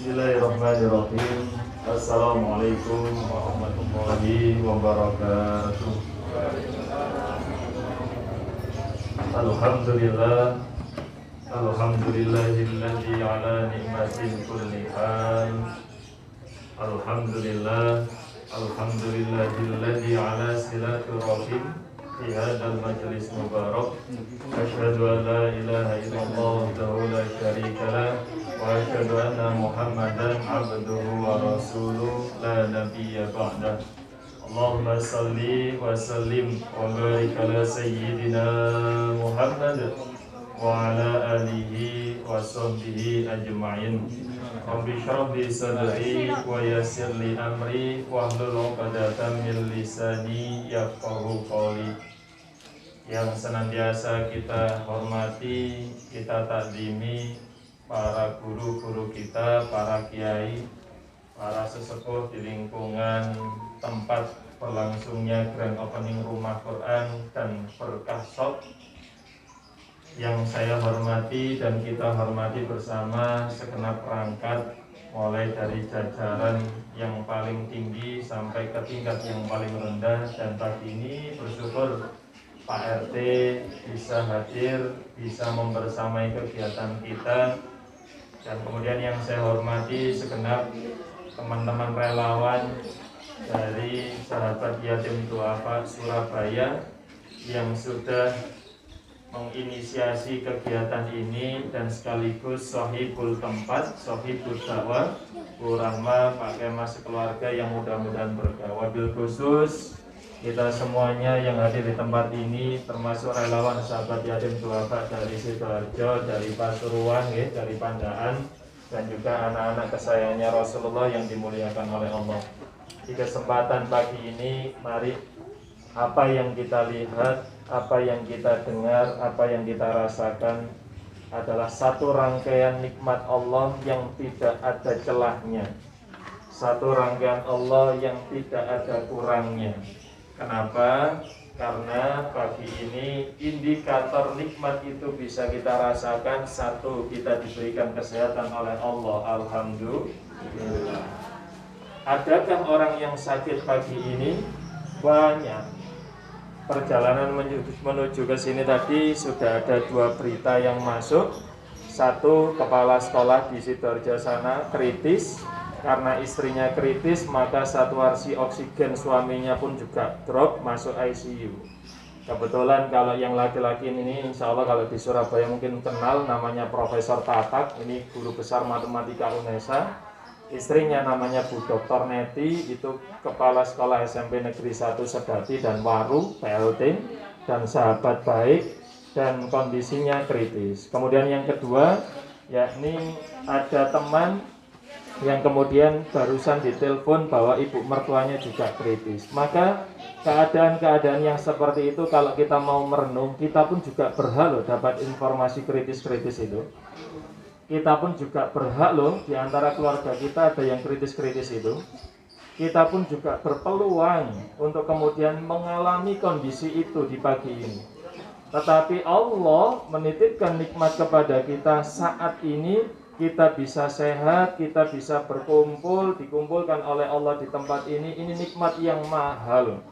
Bismillahirrahmanirrahim. Assalamualaikum warahmatullahi wabarakatuh. Alhamdulillah. Alhamdulillahilladzi ala ni'matin kulli hal. Alhamdulillah. Alhamdulillahilladzi ala silaturahim fi hadzal majlis mubarak. Asyhadu an la ilaha illallah wahdahu la syarika lah wa asyhadu anna Muhammadan abduhu wa rasuluh la nabiyya ba'dah. Allahumma salli wa sallim wa barik ala sayyidina Muhammad wa ala alihi wa sahbihi ajma'in. Rabbi shrah li sadri wa yassir li amri wahlul 'uqdatam min lisani yafqahu qawli. Yang senantiasa kita hormati, kita takdimi para guru-guru kita, para kiai, para sesepuh di lingkungan tempat berlangsungnya Grand Opening Rumah Quran dan Berkah Shop. Yang saya hormati dan kita hormati bersama segenap perangkat, mulai dari jajaran yang paling tinggi sampai ke tingkat yang paling rendah. Dan pagi ini bersyukur Pak RT bisa hadir, bisa membersamai kegiatan kita. Dan kemudian yang saya hormati segenap teman-teman relawan dari Sahabat Yatim Duafa Surabaya yang sudah menginisiasi kegiatan ini dan sekaligus sahibul tempat, sahibul dakwah, Bu Rahma, Pak Kemas sekeluarga yang mudah-mudahan berkah. Wabil khusus kita semuanya yang hadir di tempat ini, termasuk relawan Sahabat Yatim Duafa dari Sidoarjo, dari Pasuruan, dari Pandaan, dan juga anak-anak kesayangannya Rasulullah yang dimuliakan oleh Allah. Di kesempatan pagi ini, mari apa yang kita lihat, apa yang kita dengar, apa yang kita rasakan adalah satu rangkaian nikmat Allah yang tidak ada celahnya, satu rangkaian Allah yang tidak ada kurangnya. Kenapa? Karena pagi ini indikator nikmat itu bisa kita rasakan. Satu, kita diberikan kesehatan oleh Allah, alhamdulillah. Adakah orang yang sakit pagi ini? Banyak. Perjalanan menuju ke sini tadi sudah ada 2 berita yang masuk. Satu, kepala sekolah di Sidoarjo sana kritis. Karena istrinya kritis, maka saturasi oksigen suaminya pun juga drop, masuk ICU. Kebetulan kalau yang laki-laki ini, insya Allah kalau di Surabaya mungkin kenal, namanya Profesor Tatak. Ini guru besar matematika UNESA. Istrinya namanya Bu Dr. Neti, itu kepala sekolah SMP Negeri 1 Sedati dan Waru, PLT, dan sahabat baik, dan kondisinya kritis. Kemudian yang kedua, yakni ada teman yang kemudian barusan ditelepon bahwa ibu mertuanya juga kritis. Maka keadaan-keadaan yang seperti itu kalau kita mau merenung, kita pun juga berhak loh dapat informasi kritis-kritis itu. Kita pun juga berhak loh, di antara keluarga kita ada yang kritis-kritis itu. Kita pun juga berpeluang untuk kemudian mengalami kondisi itu di pagi ini. Tetapi Allah menitipkan nikmat kepada kita saat ini. Kita bisa sehat, kita bisa berkumpul, dikumpulkan oleh Allah di tempat ini. Ini nikmat yang mahal.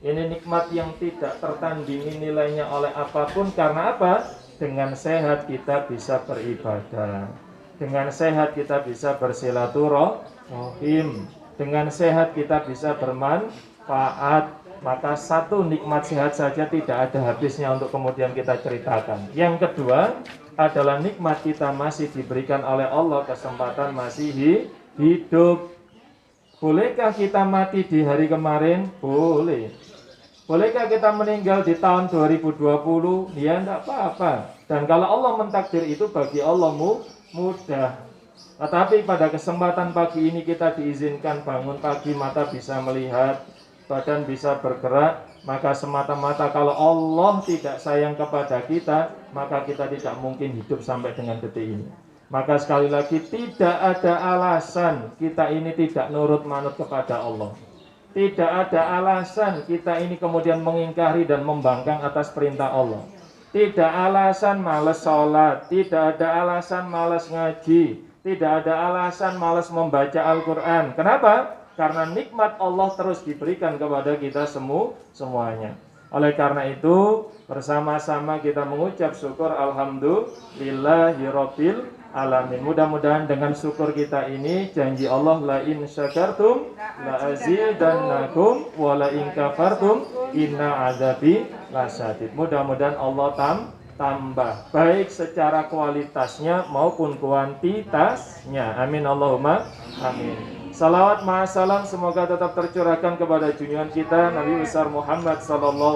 Ini nikmat yang tidak tertandingi nilainya oleh apapun. Karena apa? Dengan sehat kita bisa beribadah. Dengan sehat kita bisa bersilaturahim. Dengan sehat kita bisa bermanfaat. Maka satu nikmat sehat saja tidak ada habisnya untuk kemudian kita ceritakan. Yang kedua adalah nikmat kita masih diberikan oleh Allah kesempatan masih hidup. Bolehkah kita mati di hari kemarin? Boleh. Bolehkah kita meninggal di tahun 2020? Ya enggak apa-apa. Dan kalau Allah mentakdir itu bagi Allah mudah. Tetapi pada kesempatan pagi ini kita diizinkan bangun pagi, mata bisa melihat, badan bisa bergerak. Maka semata-mata kalau Allah tidak sayang kepada kita, maka kita tidak mungkin hidup sampai dengan detik ini. Maka sekali lagi tidak ada alasan kita ini tidak nurut manut kepada Allah. Tidak ada alasan kita ini kemudian mengingkari dan membangkang atas perintah Allah. Tidak alasan malas sholat, tidak ada alasan malas ngaji, Tidak ada alasan malas membaca Al-Quran. Kenapa? Karena nikmat Allah terus diberikan kepada kita semuanya. Oleh karena itu, bersama-sama kita mengucap syukur alhamdulillahirabbil alamin. Mudah-mudahan dengan syukur kita ini, janji Allah, la in syakartum la azidannakum wa la in kafartum inna adzabi lasyadid. Mudah-mudahan Allah tambah baik secara kualitasnya maupun kuantitasnya. Amin Allahumma amin. Salawat ma'asalam semoga tetap tercurahkan kepada junjungan kita Nabi besar Muhammad SAW,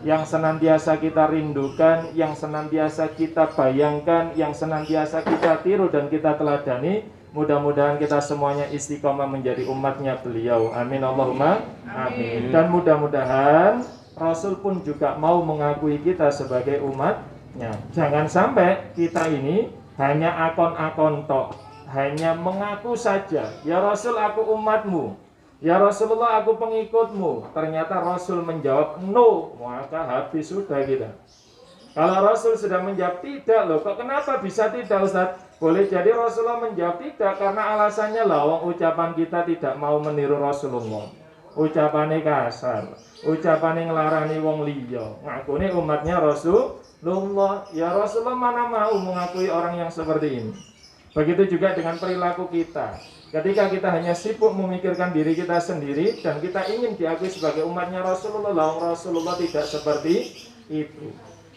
yang senantiasa kita rindukan, yang senantiasa kita bayangkan, yang senantiasa kita tiru dan kita teladani. Mudah-mudahan kita semuanya istiqomah menjadi umatnya beliau. Amin Allahumma amin. Dan mudah-mudahan Rasul pun juga mau mengakui kita sebagai umatnya. Jangan sampai kita ini hanya akon-akon tok, hanya mengaku saja, ya Rasul aku umatmu, ya Rasulullah aku pengikutmu. Ternyata Rasul menjawab no, maka habis sudah kita. Kalau Rasul sudah menjawab tidak, loh kok kenapa bisa tidak Ustaz? Boleh jadi Rasulullah menjawab tidak karena alasannya lah, ucapan kita tidak mau meniru Rasulullah. Ucapannya kasar, ucapannya ngelarani wong liya, ngakune umatnya Rasulullah. Ya Rasulullah mana mau mengakui orang yang seperti ini. Begitu juga dengan perilaku kita. Ketika kita hanya sibuk memikirkan diri kita sendiri dan kita ingin diakui sebagai umatnya Rasulullah, Rasulullah tidak seperti itu.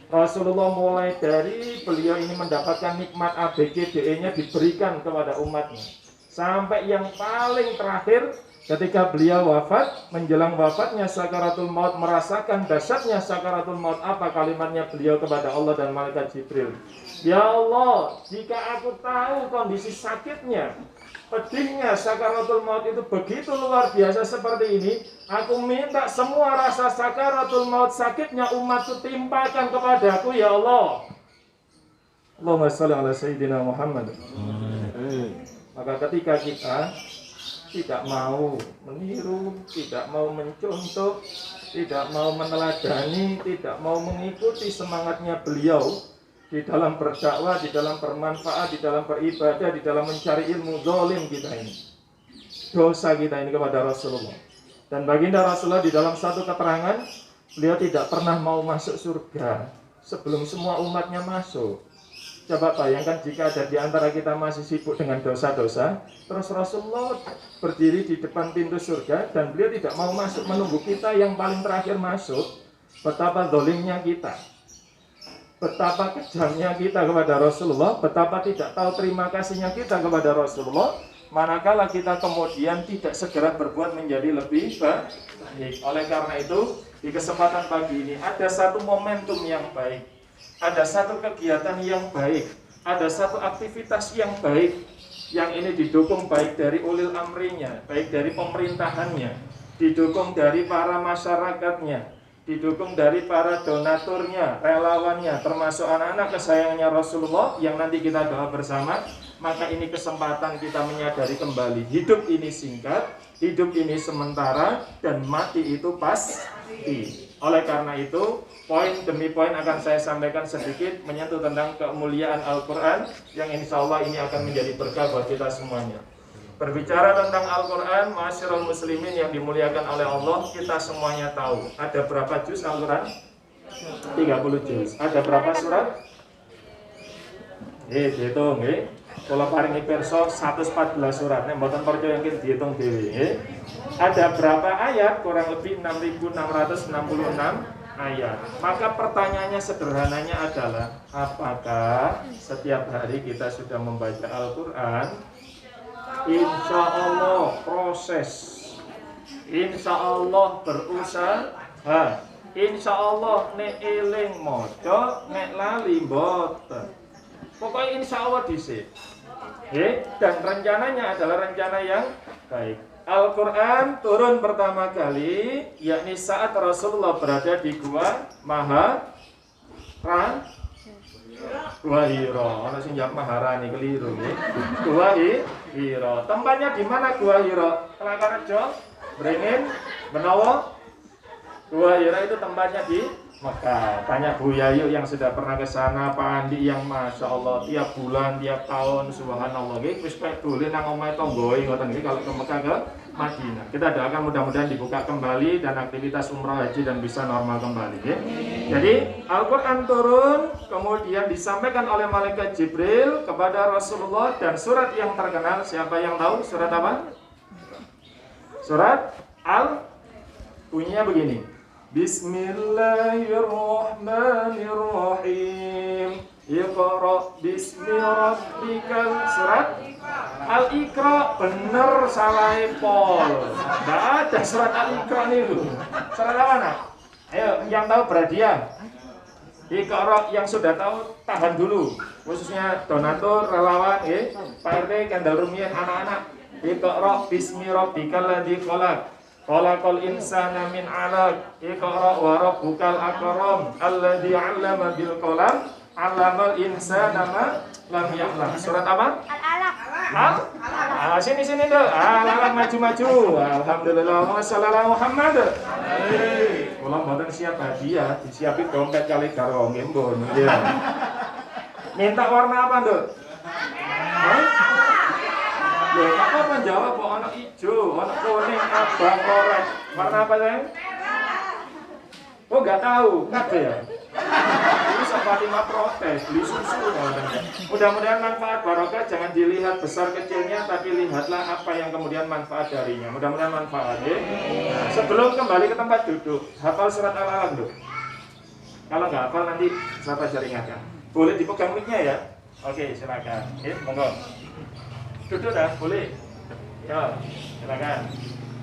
Rasulullah mulai dari beliau ini mendapatkan nikmat ABCDE-nya diberikan kepada umatnya, sampai yang paling terakhir ketika beliau wafat, menjelang wafatnya sakaratul maut, merasakan dahsyatnya sakaratul maut. Apa kalimatnya beliau kepada Allah dan malaikat Jibril? Ya Allah, jika aku tahu kondisi sakitnya, pedihnya sakaratul maut itu begitu luar biasa seperti ini, aku minta semua rasa sakaratul maut sakitnya umatku timpakan kepadaku ya Allah. Allahumma shalli ala sayyidina Muhammad. Maka ketika kita tidak mau meniru, tidak mau mencontoh, tidak mau meneladani, tidak mau mengikuti semangatnya beliau di dalam berdakwah, di dalam bermanfaat, di dalam beribadah, di dalam mencari ilmu, zalim kita ini, dosa kita ini kepada Rasulullah. Dan baginda Rasulullah di dalam satu keterangan, beliau tidak pernah mau masuk surga sebelum semua umatnya masuk. Coba bayangkan jika ada di antara kita masih sibuk dengan dosa-dosa, terus Rasulullah berdiri di depan pintu surga dan beliau tidak mau masuk, menunggu kita yang paling terakhir masuk. Betapa zalimnya kita, betapa kejamnya kita kepada Rasulullah, betapa tidak tahu terima kasihnya kita kepada Rasulullah, manakala kita kemudian tidak segera berbuat menjadi lebih baik. Oleh karena itu, di kesempatan pagi ini ada satu momentum yang baik, ada satu kegiatan yang baik, ada satu aktivitas yang baik, yang ini didukung baik dari ulil amrinya, baik dari pemerintahannya, didukung dari para masyarakatnya, didukung dari para donaturnya, relawannya, termasuk anak-anak kesayangannya Rasulullah yang nanti kita doa bersama. Maka ini kesempatan kita menyadari kembali, hidup ini singkat, hidup ini sementara, dan mati itu pasti. Oleh karena itu, poin demi poin akan saya sampaikan sedikit menyentuh tentang kemuliaan Al-Quran, yang insya Allah ini akan menjadi berkah buat kita semuanya. Berbicara tentang Al-Quran, ma'asyiral muslimin yang dimuliakan oleh Allah, kita semuanya tahu ada berapa juz Al-Quran? 30 juz. Ada berapa surat? Dihitung, kalau paringi perso 114 surat. Nek mboten percaya mungkin dihitung dhewe. Ada berapa ayat? Kurang lebih 6.666 ayat. Maka pertanyaannya sederhananya adalah, apakah setiap hari kita sudah membaca Al-Quran? Insya Allah proses, insya Allah berusaha, insya Allah nek eling moco, nek lali mboten. Pokoknya insya Allah disip. Dan rencananya adalah rencana yang baik. Al-Quran turun pertama kali, yakni saat Rasulullah berada di Gua Gua Hira. Ana sing njawab Maharani keliru nggih. Gua Hira. Tempatnya di mana Gua Hira? Kelakarejo, Beringin, Benowo. Gua Hira itu tempatnya di Mekah. Tanya Bu Yayu yang sudah pernah ke sana, Pak Andi yang Masya Allah tiap bulan, tiap tahun, subhanallah. Wis kayak dolen nang omahe tanggoe ngoten iki kalau ke Mekah ke Madinah. Kita doakan mudah-mudahan dibuka kembali dan aktivitas umrah haji dan bisa normal kembali. Ya. Jadi Al-Quran turun, kemudian disampaikan oleh malaikat Jibril kepada Rasulullah dan surat yang terkenal. Siapa yang tahu surat apa? Surat bunyinya begini. Bismillahirrahmanirrahim. Iqra bismi rabbikal. Surat Al-Iqra. Bener, salah pol. Nggak ada surat Al-Iqra nih lu. Surat apa nak? Ayo yang tahu berhadiah. Iqra, yang sudah tahu tahan dulu. Khususnya donatur, relawan, Pak RT, Kendal Rumian, anak-anak. Iqra bismi rabbikal ladzi khalaq. Khalaqal insana min 'alaq. Iqra wa rabbukal akram alladzi 'allama bil qalam 'allamal insana ma lam ya'lam. Surat apa? Al-Alaq. Sini dong. Al-Alaq maju. Alhamdulillah wassallallahu Muhammad. Kula mboten siap hadiah, disiapin dompet kali karo nggih mbon. Minta warna apa, Nduk? Ya, apa jawab kok anak hijau, anak kuning, abang, oranye. Warna apa, sayang? Oh, enggak tahu. Kabeh ya. Ini sempat 5 protes, beli susu. Mudah-mudahan manfaat barokah jangan dilihat besar kecilnya, tapi lihatlah apa yang kemudian manfaat darinya. Mudah-mudahan manfaat, ya. Nah, sebelum kembali ke tempat duduk, hafal surat Al-Alaq, Nduk. Kalau nggak hafal nanti saya ajar ingatkan. Boleh dipegang mic-nya ya? Oke, silakan. Monggo. Duduk dah, boleh. Ya, silakan.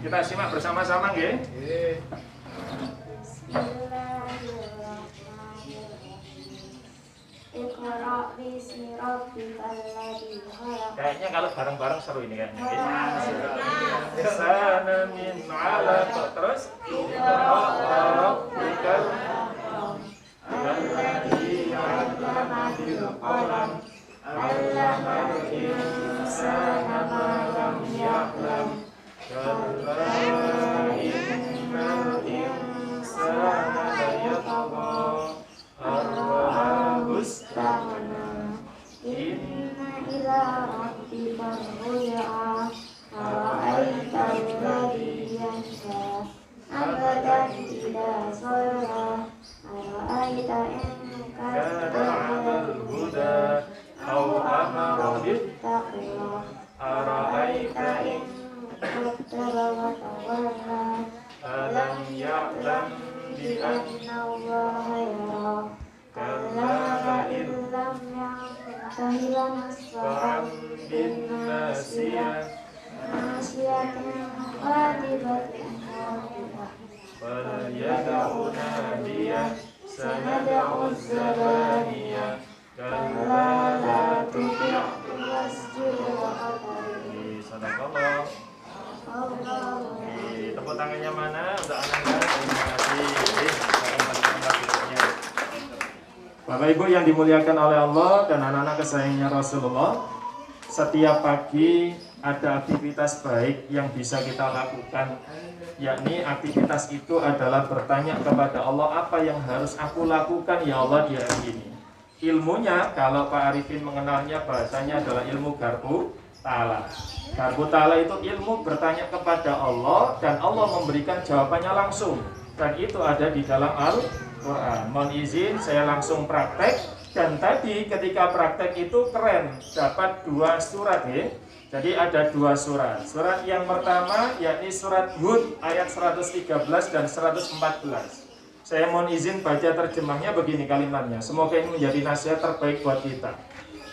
Kita simak bersama-sama, nggih. Kayaknya kalau bareng-bareng seru ini kan. Sana min 'alaq, terus rabbukal alladzi 'allama bil qalam 'allamal insana ma lam ya'lam. Kalla innal insana layatgha ar-ra'ahu istaghna. Inna ila rabbika ruj'a. Ara'aita alladzi yanha 'abdan idza shalla. Ara'aita in kana 'alal huda aw amara bittaqwa. Ara'aita in kazzaba wa tawalla. Alam ya'lam bi anna Allaha yara. Kalla in lam yantahi lanasfa'an bin nasiyah. Nasiyatin khatibatin khati'ah. Falyad'u nadiyah. Sanad'u zabaniyah. Kalla la tuti'hu wasjud waqtarib. Sadaqallah. Tepuk tangannya mana untuk anak-anak? Terima kasih. Bapak Ibu yang dimuliakan oleh Allah dan anak-anak kesayangannya Rasulullah, setiap pagi ada aktivitas baik yang bisa kita lakukan, yakni aktivitas itu adalah bertanya kepada Allah, apa yang harus aku lakukan ya Allah di hari ini. Ilmunya kalau Pak Arifin mengenalnya bahasanya adalah ilmu garbu ta'ala. Garbu ta'ala itu ilmu bertanya kepada Allah dan Allah memberikan jawabannya langsung, dan itu ada di dalam Al-Quran. Mohon izin saya langsung praktek, dan tadi ketika praktek itu keren, dapat 2 surat ya. Jadi ada 2 surat. Surat yang pertama yakni surat Hud ayat 113 dan 114. Saya mohon izin baca terjemahnya begini kalimatnya. Semoga ini menjadi nasihat terbaik buat kita.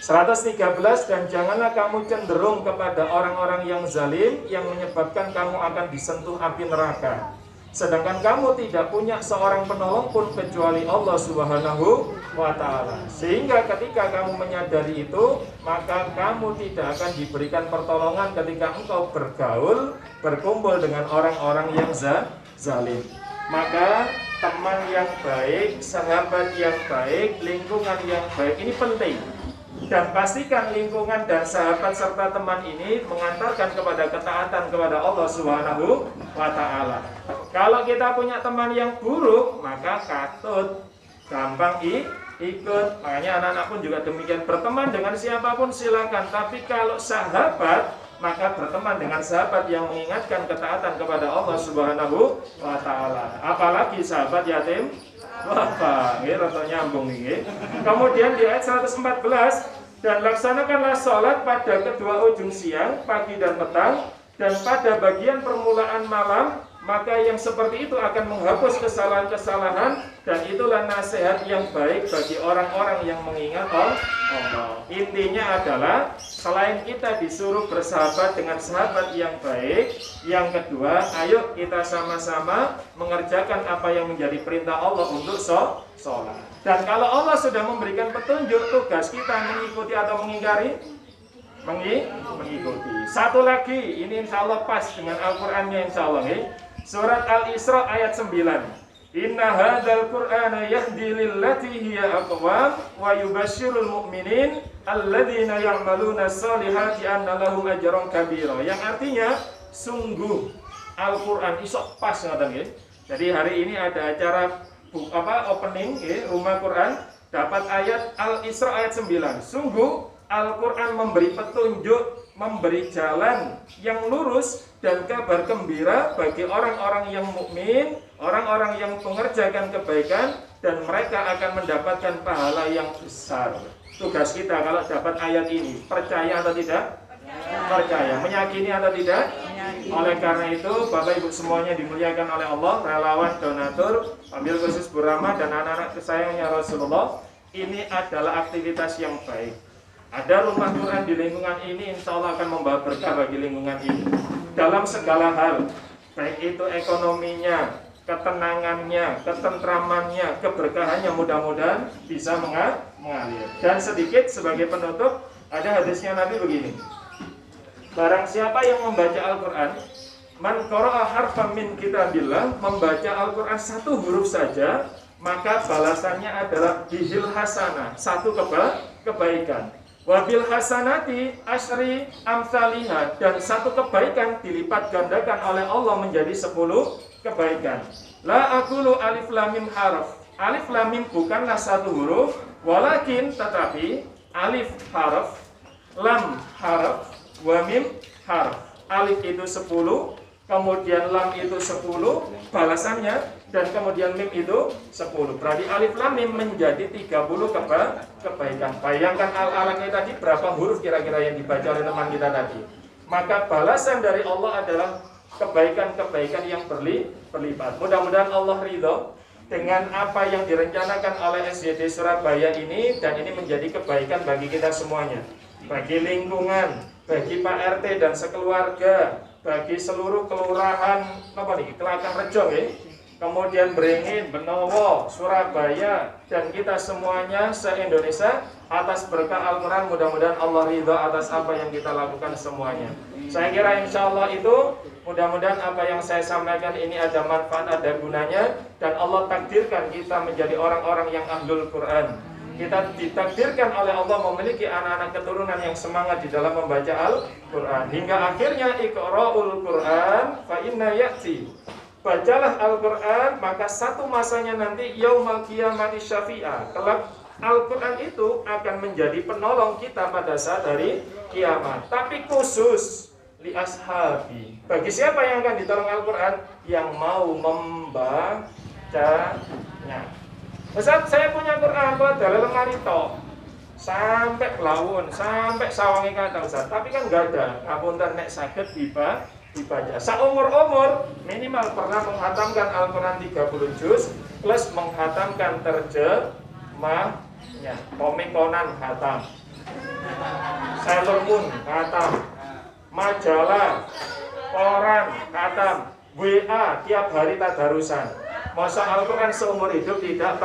113, dan janganlah kamu cenderung kepada orang-orang yang zalim yang menyebabkan kamu akan disentuh api neraka. Sedangkan kamu tidak punya seorang penolong pun kecuali Allah Subhanahu wa ta'ala. Sehingga ketika kamu menyadari itu, maka kamu tidak akan diberikan pertolongan ketika engkau bergaul, berkumpul dengan orang-orang yang zalim. Maka teman yang baik, sahabat yang baik, lingkungan yang baik ini penting. Dan pastikan lingkungan dan sahabat serta teman ini mengantarkan kepada ketaatan kepada Allah Subhanahu wa ta'ala. Kalau kita punya teman yang buruk, maka katut, gampang ikut. Makanya anak-anak pun juga demikian, berteman dengan siapapun silakan. Tapi kalau sahabat, maka berteman dengan sahabat yang mengingatkan ketaatan kepada Allah Subhanahu wa Ta'ala. Apalagi sahabat yatim wafa, ini rata nyambung ini. Kemudian di ayat 114, dan laksanakanlah sholat pada kedua ujung siang, pagi dan petang, dan pada bagian permulaan malam, maka yang seperti itu akan menghapus kesalahan-kesalahan, dan itulah nasihat yang baik bagi orang-orang yang mengingat Allah. Intinya adalah selain kita disuruh bersahabat dengan sahabat yang baik, yang kedua, ayo kita sama-sama mengerjakan apa yang menjadi perintah Allah untuk sholat. Dan kalau Allah sudah memberikan petunjuk, tugas kita mengikuti atau mengingkari? Mengikuti. Satu lagi, ini insya Allah pas dengan Al-Qur'annya insya Allah. Surat Al-Isra ayat 9. Inna hadzal Qur'ana yahdi lillati hiya aqwam wa yubasyirul mu'minin alladzina ya'maluna sholihati anna lahum ajran kabira. Yang artinya sungguh Al-Qur'an iso pas ngoten nggih. Jadi hari ini ada acara opening Rumah Quran, dapat ayat Al-Isra ayat 9. Sungguh Al-Quran memberi petunjuk, memberi jalan yang lurus dan kabar gembira bagi orang-orang yang mukmin, orang-orang yang mengerjakan kebaikan, dan mereka akan mendapatkan pahala yang besar. Tugas kita kalau dapat ayat ini, percaya atau tidak? Percaya. Meyakini atau tidak? Oleh karena itu, Bapak Ibu semuanya dimuliakan oleh Allah, relawan, donatur, ambil khusus Bu Rahma dan anak-anak kesayangannya Rasulullah, ini adalah aktivitas yang baik. Ada rumah Quran di lingkungan ini, insya Allah akan membawa berkah bagi lingkungan ini dalam segala hal, baik itu ekonominya, ketenangannya, ketentramannya, keberkahannya, mudah-mudahan bisa mengalir. Dan sedikit sebagai penutup, ada hadisnya Nabi begini, barang siapa yang membaca Al-Quran, man qara'a harfan min kitabillah, membaca Al-Quran satu huruf saja, maka balasannya adalah bihil hasanah, satu kebaikan. Wabil hasanati asyri amsalihah, dan satu kebaikan dilipat gandakan oleh Allah menjadi 10 kebaikan. La aqulu alif lam mim harf. Alif lam mim bukanlah satu huruf, walakin tetapi alif harf, lam harf, wa mim harf. Alif itu 10, kemudian lam itu 10 balasannya, dan kemudian mim itu 10. Berarti alif lam mim menjadi 30 kebaikan. Bayangkan al-alaqnya tadi berapa huruf kira-kira yang dibaca oleh teman kita tadi. Maka balasan dari Allah adalah kebaikan-kebaikan yang berlipat. Mudah-mudahan Allah ridho dengan apa yang direncanakan oleh SYD Surabaya ini, dan ini menjadi kebaikan bagi kita semuanya, bagi lingkungan, bagi Pak RT dan sekeluarga, bagi seluruh kelurahan Kelakang Rejo, kemudian Beringin, Benowo, Surabaya, dan kita semuanya se-Indonesia, atas berkah Al-Quran. Mudah-mudahan Allah ridha atas apa yang kita lakukan semuanya. Saya kira insya Allah itu, mudah-mudahan apa yang saya sampaikan ini ada manfaat, ada gunanya, dan Allah takdirkan kita menjadi orang-orang yang ahlul Quran. Kita ditakdirkan oleh Allah memiliki anak-anak keturunan yang semangat di dalam membaca Al-Quran, hingga akhirnya iqra'ul Quran fa inna ya'ti, bacalah Al-Quran, maka satu masanya nanti yaumal qiyamati syafi'ah, kelak Al-Quran itu akan menjadi penolong kita pada saat hari kiamat. Tapi khusus li ashabi, bagi siapa yang akan ditolong Al-Quran? Yang mau membacanya. Ustaz, saya punya Quran buat dalam lemari toh, sampai lawun, sampai sawangi kata Ustaz, tapi kan enggak ada. Ngapunten nek saged dibaca. Seumur-umur minimal pernah menghatamkan Al-Quran 30 juz plus menghatamkan terjemahnya. Komik Conan khatam, Sailor Moon khatam, majalah, koran khatam, WA tiap hari tadarusan. Masa Al-Quran seumur hidup tidak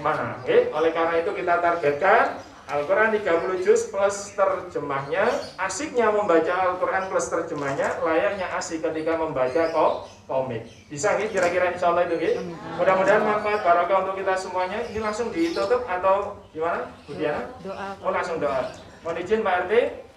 mana. Oleh karena itu kita targetkan Al-Quran 30 juz plus terjemahnya. Asiknya membaca Al-Quran plus terjemahnya, layaknya asik ketika membaca komik. Bisa nih kira-kira insya Allah itu gitu. Mudah-mudahan manfaat barokah untuk kita semuanya. Ini langsung ditutup atau gimana Bu Diana? Doa. Oh langsung doa. Mohon izin Pak RT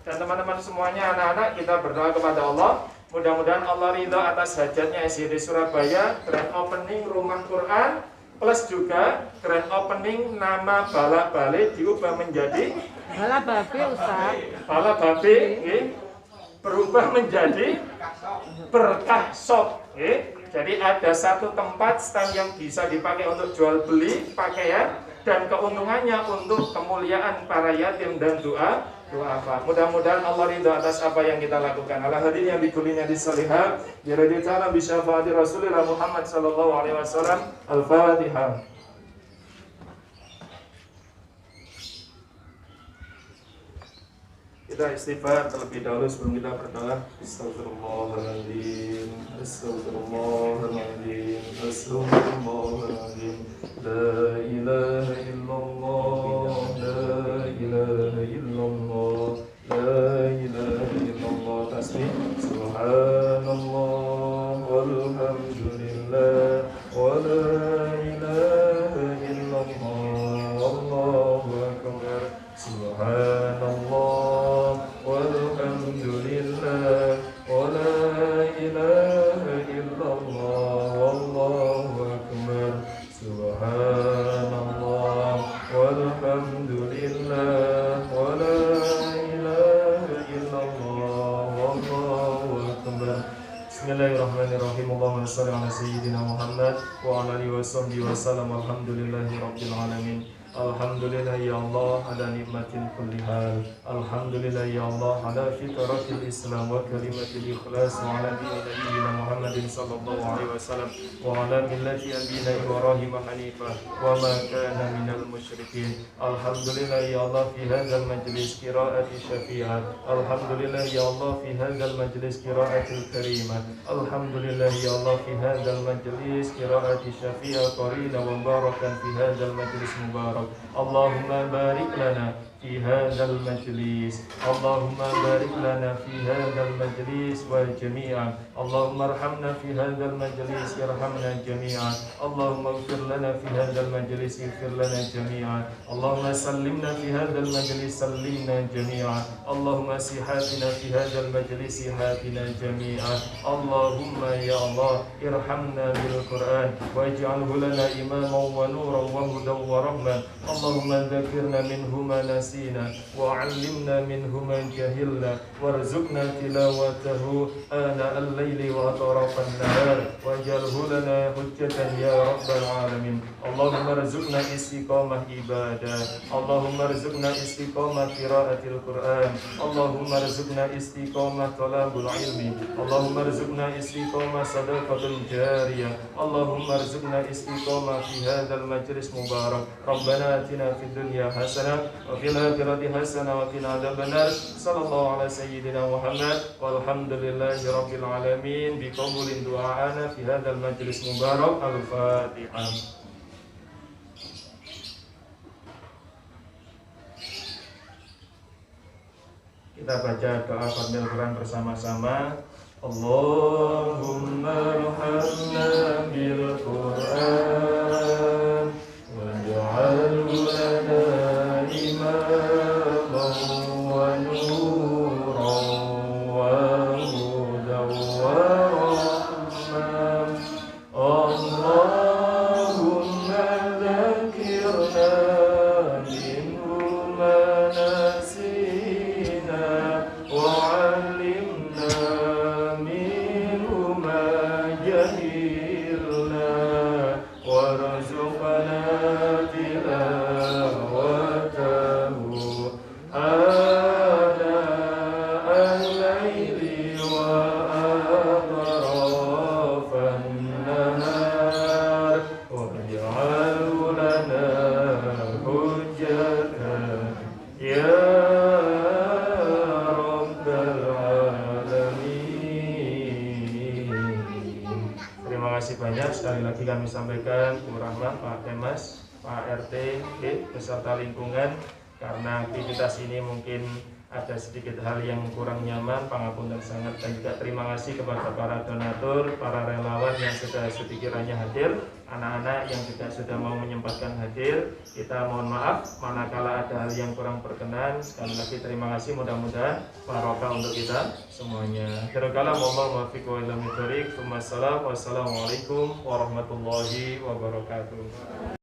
dan teman-teman semuanya, anak-anak, kita berdoa kepada Allah. Mudah-mudahan Allah ridho atas hajatnya SYD Surabaya, grand opening rumah Quran, plus juga grand opening nama Bala Bale diubah menjadi Bala Babe, Ustaz. Bala Babe, berubah menjadi Berkah Shop. Jadi ada satu tempat stand yang bisa dipakai untuk jual beli pakaian dan keuntungannya untuk kemuliaan para yatim dan doa apa. Mudah-mudahan Allah ridha atas apa yang kita lakukan. Ala hadinya bikulinya disolihah. Biradhi ta'ala bisyafaati Rasulullah Muhammad sallallahu alaihi wasallam. Al-Fatihah. Kita istighfar terlebih dahulu sebelum kita berdoa. Astagfirullahaladzim, Astagfirullahaladzim, Astagfirullahaladzim. La ilaha illallah, La ilaha illallah, La ilaha illallah. Tasbih. Subhanallah walhamdulillah wa la ilaha illallah. Allahu akbar. Subhanallah walhamdulillah wa la ilaha illallah. Allahu akbar. Subhanallah walhamdulillah wa la ilaha illallah. Allahu akbar. Bismillahirrahmanirrahim. Allahumma shalli ala sayyidina Muhammad wa ala alihi wa sahbihi wa sallam. Alhamdulillahi rabbil alamin. Alhamdulillah ya Allah ala nikmatin kulli hal. Alhamdulillah ya Allah ala fitratil Islam wa kalimatil ikhlas wa ala dini nabiyyina Muhammadin sallallahu alaihi wasallam wa ala millati abina Ibrahim hanifah wa ma kana minal musyrikin. Alhamdulillah ya Allah fi hadzal majlis qiraati syafi'at. Alhamdulillah ya Allah fi hadzal majlis qiraatil karimat. Alhamdulillah ya Allah fi hadzal majlis qiraati syafi'at qarina wa barakan fi hadzal majlis mubarak. Allahumma barik lana في هذا المجلس. اللهم بارك لنا في هذا المجلس وجميعا. اللهم ارحمنا في هذا المجلس ارحمنا جميعا. اللهم اغفر لنا في هذا المجلس اغفر لنا جميعا. اللهم سلمنا في هذا المجلس سلمنا جميعا. اللهم صحاتنا في هذا المجلس صحاتنا جميعا. اللهم يا الله ارحمنا بالقرآن واجعله لنا إماما ونورا وهدى ورحمة. اللهم ذكرنا منه ما نسينا وعلمنا منه ما جهلنا وارزقنا تلاوته آناء الليل وأطراف النهار واجعله لنا حجة يا رب العالمين. اللهم ارزقنا استقامة عبادة. اللهم ارزقنا استقامة قراءة القرآن. اللهم ارزقنا استقامة طلب العلم. اللهم ارزقنا استقامة صدقة جارية. اللهم ارزقنا استقامة في هذا المجلس مبارك. ربنا آتنا في الدنيا حسنة وفي الآخرة حسنة وقنا عذاب النار. صلى الله على سيدنا محمد والحمد لله رب العالمين بقبول دعاءنا في هذا المجلس مبارك. الفاتحة. Kita baca doa Fadil Quran bersama-sama. Allahumma arhamna bil Quran waj'alhu lana imaman wa nuran wa hudan wa rahmah. Allahumma dzakirna minhu ma nasina wa 'allimna minhu ma jahilna warzuqna tilawatahu ana al-laili wa atrafan nahar waj'alhu lana hujjatan ya rabbal alamin. Terima kasih banyak. Sekali lagi kami sampaikan Bu Rahmat, Pak Kemas, Pak RT, beserta lingkungan karena aktivitas ini mungkin ada sedikit hal yang kurang nyaman, pangapunten sangat. Dan juga terima kasih kepada para donatur, para relawan yang sudah sekiranya hadir, anak-anak yang juga sudah mau menyempatkan hadir. Kita mohon maaf manakala ada hal yang kurang berkenan. Sekali lagi terima kasih, mudah-mudahan barokah untuk kita semuanya. Akhirul mohon muwaffiq wa ilham thoriq. Wassalamualaikum warahmatullahi wabarakatuh.